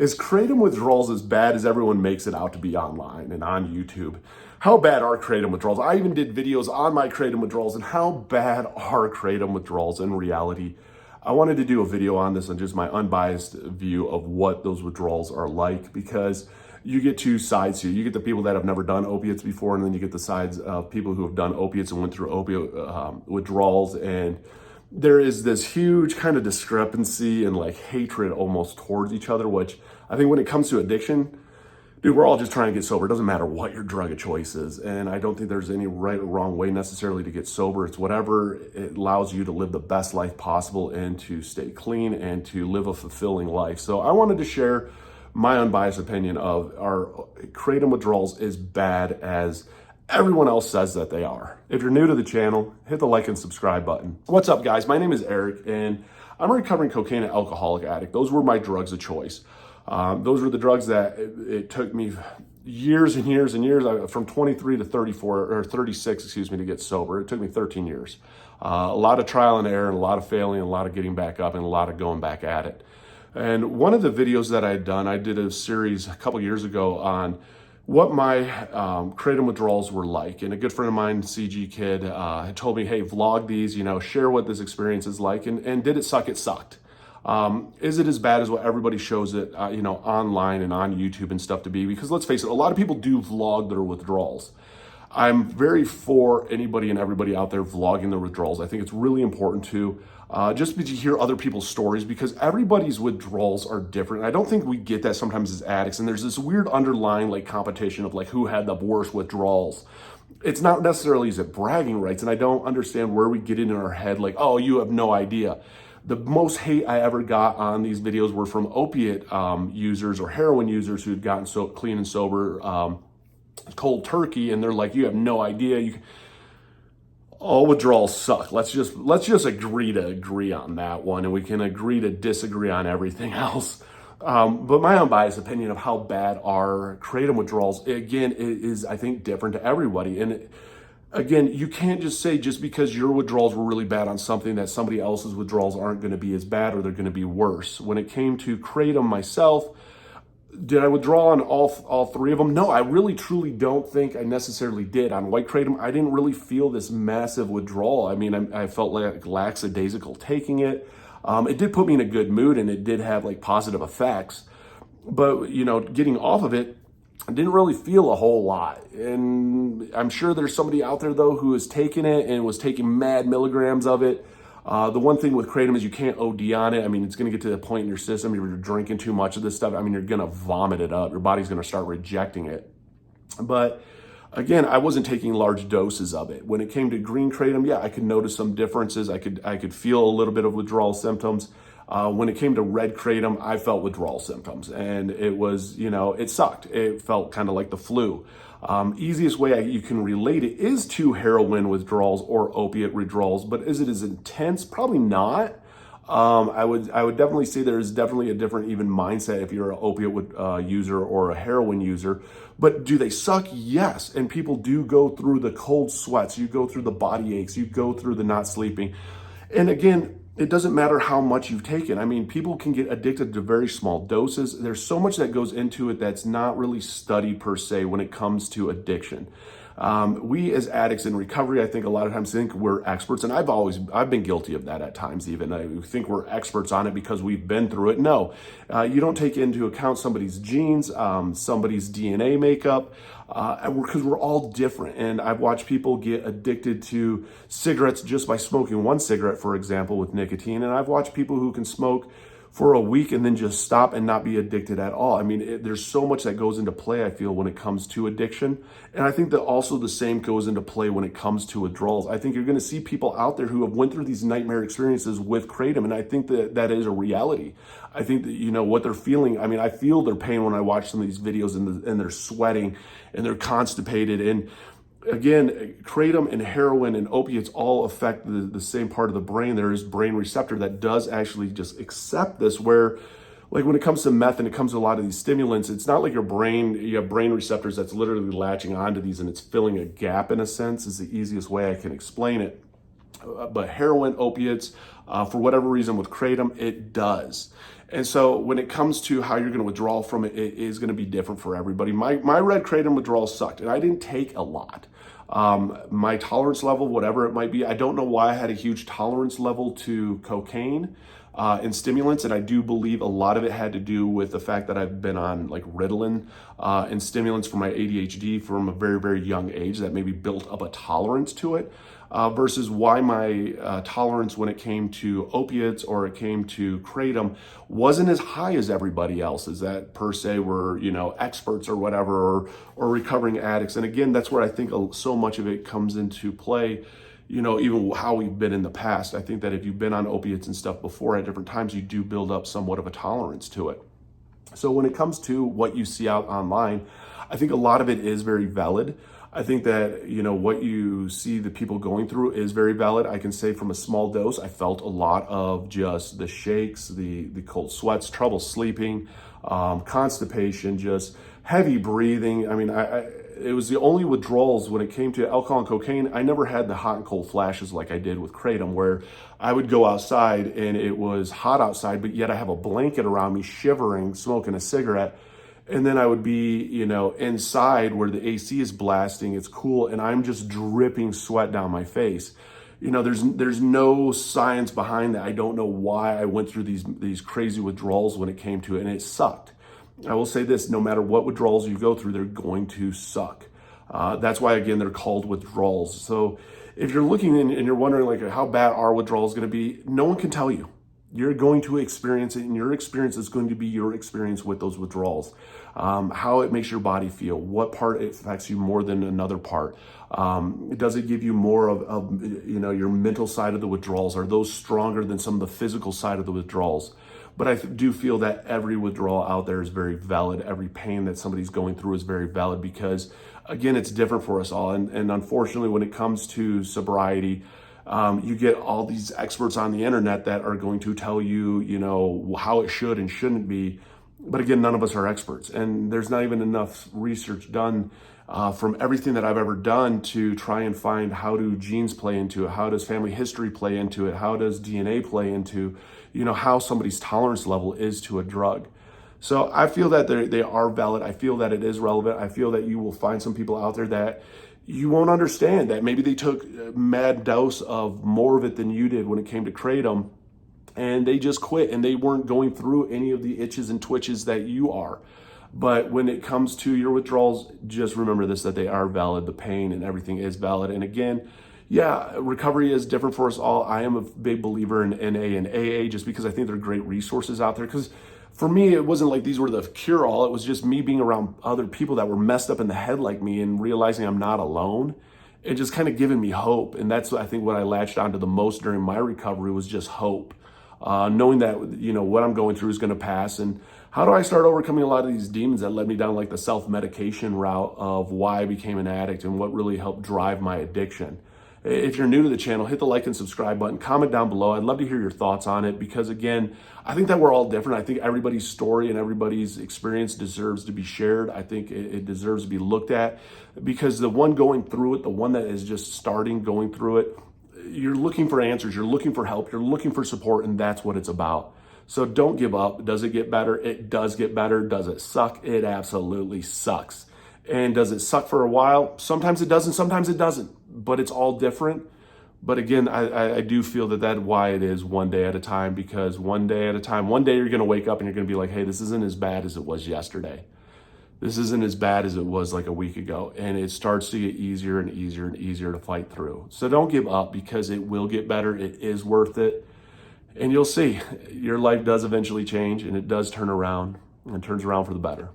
Is Kratom Withdrawals as bad as everyone makes it out to be online and on YouTube? How bad are Kratom Withdrawals? I even did videos on my Kratom Withdrawals and how bad are Kratom Withdrawals in reality. I wanted to do a video on this and just my unbiased view of what those withdrawals are like, because you get two sides here. You get the people that have never done opiates before, and then you get the sides of people who have done opiates and went through opiate withdrawals. And there is this huge kind of discrepancy and like hatred almost towards each other, which I think when it comes to addiction, dude, we're all just trying to get sober. It doesn't matter what your drug of choice is. And I don't think there's any right or wrong way necessarily to get sober. It's whatever it allows you to live the best life possible and to stay clean and to live a fulfilling life. So I wanted to share my unbiased opinion of our Kratom withdrawals as bad as everyone else says that they are. If you're new to the channel, hit the like and subscribe button. What's up, guys? My name is Eric, and I'm a recovering cocaine and alcoholic addict. Those were my drugs of choice. Those were the drugs that it took me years and years and years, from 23 to 34 or 36, excuse me, to get sober. It took me 13 years. A lot of trial and error, and a lot of failing, and a lot of getting back up, and a lot of going back at it. And one of the videos that I had done, I did a series a couple years ago on what my Kratom withdrawals were like. And a good friend of mine, CG Kid, had told me, hey, vlog these, share what this experience is like. And did it suck? It sucked. Is it as bad as what everybody shows it, online and on YouTube and stuff to be? Because let's face it, a lot of people do vlog their withdrawals. I'm very for anybody and everybody out there vlogging their withdrawals. I think it's really important to just to hear other people's stories, because everybody's withdrawals are different. I don't think we get that sometimes as addicts, and there's this weird underlying like competition of like who had the worst withdrawals. It's not necessarily as it bragging rights, and I don't understand where we get it in our head like, oh, you have no idea. The most hate I ever got on these videos were from opiate users or heroin users who had gotten so clean and sober cold turkey, and they're like, you have no idea. All withdrawals suck. Let's just agree to agree on that one, and we can agree to disagree on everything else. But my unbiased opinion of how bad our Kratom withdrawals, again, is I think different to everybody. And again, you can't just say just because your withdrawals were really bad on something that somebody else's withdrawals aren't going to be as bad or they're going to be worse. When it came to Kratom myself, did I withdraw on all three of them? No, I really truly don't think I necessarily did. On white Kratom, I didn't really feel this massive withdrawal. I mean, I felt like lackadaisical taking it. It did put me in a good mood, and it did have like positive effects. But, getting off of it, I didn't really feel a whole lot. And I'm sure there's somebody out there, though, who has taken it and was taking mad milligrams of it. The one thing with Kratom is you can't OD on it. I mean, it's going to get to the point in your system, if you're drinking too much of this stuff, I mean, you're going to vomit it up. Your body's going to start rejecting it. But again, I wasn't taking large doses of it. When it came to green Kratom, yeah, I could notice some differences. I could feel a little bit of withdrawal symptoms. When it came to red Kratom, I felt withdrawal symptoms, and it was, it sucked. It felt kind of like the flu. Easiest way you can relate it is to heroin withdrawals or opiate withdrawals, but is it as intense? Probably not. I would definitely say there is definitely a different even mindset if you're an opiate user or a heroin user. But do they suck? Yes. And people do go through the cold sweats. You go through the body aches. You go through the not sleeping. And again, it doesn't matter how much you've taken. I mean, people can get addicted to very small doses. There's so much that goes into it that's not really studied per se when it comes to addiction. We as addicts in recovery, I think a lot of times think we're experts, and I've been guilty of that at times even. I think we're experts on it because we've been through it. No, you don't take into account somebody's genes, somebody's DNA makeup, because we're all different. And I've watched people get addicted to cigarettes just by smoking one cigarette, for example, with nicotine. And I've watched people who can smoke for a week and then just stop and not be addicted at all. I mean, there's so much that goes into play, I feel, when it comes to addiction. And I think that also the same goes into play when it comes to withdrawals. I think you're going to see people out there who have went through these nightmare experiences with Kratom, and I think that is a reality. I think that, what they're feeling, I mean, I feel their pain when I watch some of these videos, and they're sweating and they're constipated. And again, Kratom and heroin and opiates all affect the same part of the brain. There is brain receptor that does actually just accept this, where like when it comes to meth and it comes to a lot of these stimulants, it's not like you have brain receptors that's literally latching onto these and it's filling a gap in a sense, is the easiest way I can explain it. But heroin, opiates, for whatever reason with Kratom, it does. And so when it comes to how you're going to withdraw from it, it is going to be different for everybody. My red Kratom withdrawal sucked, and I didn't take a lot. My tolerance level, whatever it might be, I don't know why I had a huge tolerance level to cocaine and stimulants, and I do believe a lot of it had to do with the fact that I've been on like Ritalin and stimulants for my ADHD from a very, very young age that maybe built up a tolerance to it. Versus why my tolerance when it came to opiates or it came to Kratom wasn't as high as everybody else's that per se were, experts or whatever, or recovering addicts. And again, that's where I think so much of it comes into play, even how we've been in the past. I think that if you've been on opiates and stuff before at different times, you do build up somewhat of a tolerance to it. So when it comes to what you see out online, I think a lot of it is very valid. I think that, what you see the people going through is very valid. I can say from a small dose, I felt a lot of just the shakes, the cold sweats, trouble sleeping, constipation, just heavy breathing. I mean, it was the only withdrawals when it came to alcohol and cocaine. I never had the hot and cold flashes like I did with Kratom, where I would go outside and it was hot outside, but yet I have a blanket around me, shivering, smoking a cigarette. And then I would be, inside where the AC is blasting, it's cool, and I'm just dripping sweat down my face. There's no science behind that. I don't know why I went through these crazy withdrawals when it came to it, and it sucked. I will say this, no matter what withdrawals you go through, they're going to suck. That's why, again, they're called withdrawals. So if you're looking and you're wondering, like, how bad are withdrawals going to be, no one can tell you. You're going to experience it, and your experience is going to be your experience with those withdrawals. How it makes your body feel, what part it affects you more than another part. Does it give you more of your mental side of the withdrawals? Are those stronger than some of the physical side of the withdrawals? But I do feel that every withdrawal out there is very valid. Every pain that somebody's going through is very valid because, again, it's different for us all. And unfortunately, when it comes to sobriety, you get all these experts on the internet that are going to tell you, how it should and shouldn't be. But again, none of us are experts. And there's not even enough research done from everything that I've ever done to try and find how do genes play into it? How does family history play into it? How does DNA play into, how somebody's tolerance level is to a drug? So I feel that they are valid. I feel that it is relevant. I feel that you will find some people out there that you won't understand that maybe they took a mad dose of more of it than you did when it came to Kratom, and they just quit and they weren't going through any of the itches and twitches that you are. But when it comes to your withdrawals, just remember this, that they are valid. The pain and everything is valid. And again, yeah, recovery is different for us all. I am a big believer in NA and AA just because I think they're great resources out there. Because for me, it wasn't like these were the cure-all. It was just me being around other people that were messed up in the head like me and realizing I'm not alone and just kind of giving me hope. And that's, I think, what I latched onto the most during my recovery was just hope. Knowing that, what I'm going through is going to pass. And how do I start overcoming a lot of these demons that led me down like the self-medication route of why I became an addict and what really helped drive my addiction. If you're new to the channel, hit the like and subscribe button, comment down below. I'd love to hear your thoughts on it because, again, I think that we're all different. I think everybody's story and everybody's experience deserves to be shared. I think it deserves to be looked at because the one going through it, the one that is just starting going through it, you're looking for answers, you're looking for help, you're looking for support, and that's what it's about. So don't give up. Does it get better? It does get better. Does it suck? It absolutely sucks. And does it suck for a while? Sometimes it does and sometimes it doesn't, but it's all different. But again, I do feel that that's why it is one day at a time, because one day at a time, one day you're going to wake up and you're going to be like, hey, this isn't as bad as it was yesterday. This isn't as bad as it was like a week ago. And it starts to get easier and easier and easier to fight through. So don't give up because it will get better. It is worth it. And you'll see your life does eventually change and it does turn around and turns around for the better.